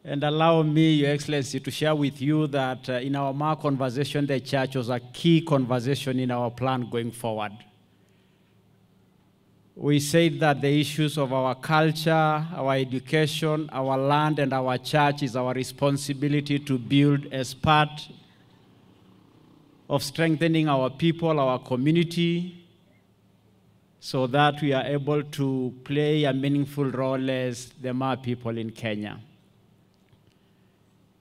And allow me, Your Excellency, to share with you that in our MAR conversation, the church was a key conversation in our plan going forward. We said that the issues of our culture, our education, our land, and our church is our responsibility to build as part of strengthening our people, our community, so that we are able to play a meaningful role as the MAR people in Kenya.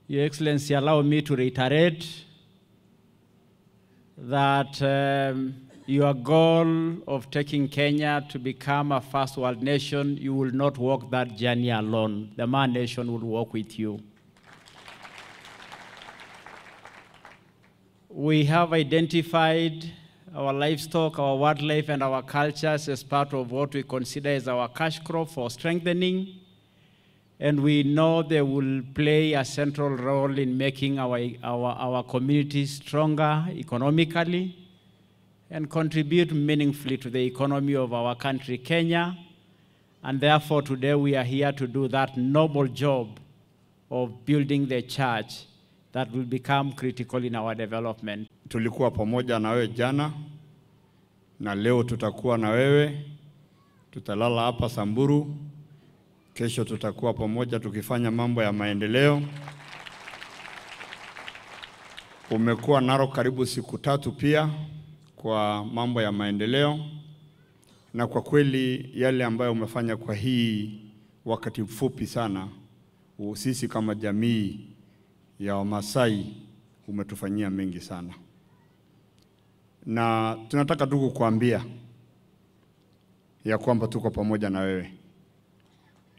Your Excellency, allow me to reiterate that your goal of taking Kenya to become a first world nation, you will not walk that journey alone. The MAR nation will walk with you. We have identified our livestock, our wildlife, and our cultures as part of what we consider as our cash crop for strengthening. And we know they will play a central role in making our communities stronger economically and contribute meaningfully to the economy of our country, Kenya. And therefore, today we are here to do that noble job of building the church that will become critical in our development. Tulikuwa pamoja na wewe jana, na leo tutakuwa na wewe. Tutalala hapa Samburu. Kesho tutakuwa pamoja tukifanya mambo ya maendeleo. Umekuwa Narok karibu siku 3 pia kwa mambo ya maendeleo. Na kwa kweli yale ambayo umefanya kwa hii wakati mfupi sana, sisi kama jamii ya Wamasai umetufanyia mengi sana. Na tunataka tu kukuambia ya kwamba tuko pamoja na wewe.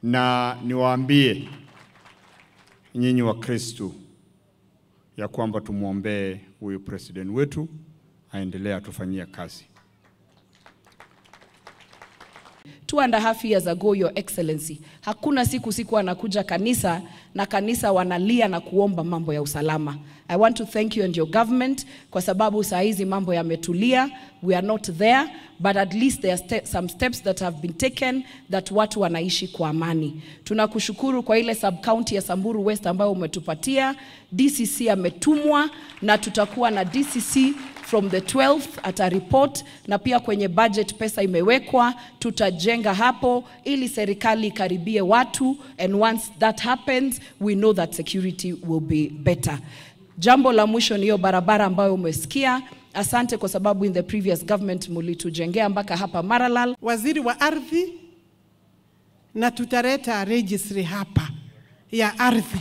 Na niwaambie nyinyi wa Kristo ya kwamba tumuombee huyu president wetu aendelee atufanyia kazi. 2.5 years ago, Your Excellency, hakuna siku anakuja kanisa na kanisa wanalia na kuomba mambo ya usalama. I want to thank you and your government kwa sababu saa hizi mambo yametulia. We are not there, but at least there are some steps that have been taken that watu wanaishi kwa amani. Tunakushukuru kwa ile sub-county ya Samburu West ambayo umetupatia. DCC ametumwa na tutakuwa na DCC from the 12th at a report, na pia kwenye budget pesa imewekwa, tutajenga hapo ili serikali ikaribie watu, and once that happens we know that security will be better. Jambo la mwisho ni hiyo barabara ambayo umesikia. Asante kwa sababu in the previous government mulitujengea mpaka hapa Maralal. Waziri wa ardhi, na tutareta registry hapa ya ardhi.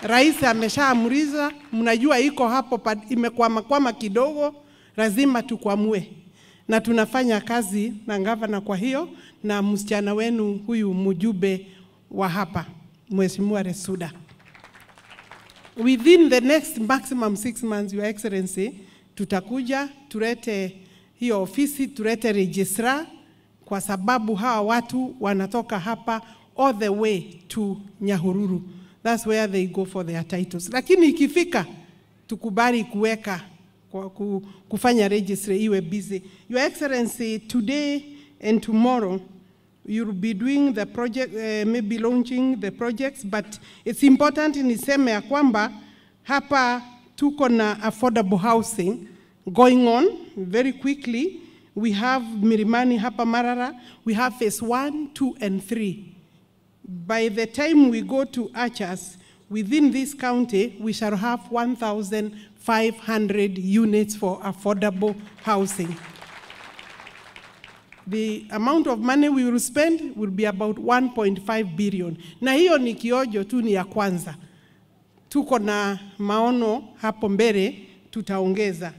Rais ameshaamriza, mnajua iko hapo imekwama kidogo, lazima tukwamue. Na tunafanya kazi na gavana kwa hiyo, na msichana wenu huyu mjumbe wa hapa, Mheshimiwa Resuda. Within the next maximum 6 months, Your Excellency, tutakuja, turete hiyo ofisi, turete registrar, kwa sababu hawa watu wanatoka hapa all the way to Nyahururu. That's where they go for their titles. Lakini ikifika, tukubali kuweka, kufanya registry iwe busy. Your Excellency, today and tomorrow, you'll be doing the project, maybe launching the projects, but it's important niseme ya kwamba hapa tuko na affordable housing going on very quickly. We have Milimani hapa Marara, we have phase 1, 2, and 3. By the time we go to Achas, within this county, we shall have 1,500 units for affordable housing. The amount of money we will spend will be about 1.5 billion. Na hiyo ni kiojo tu, ni ya kwanza. Tuko na maono hapo mbele, tutaongeza.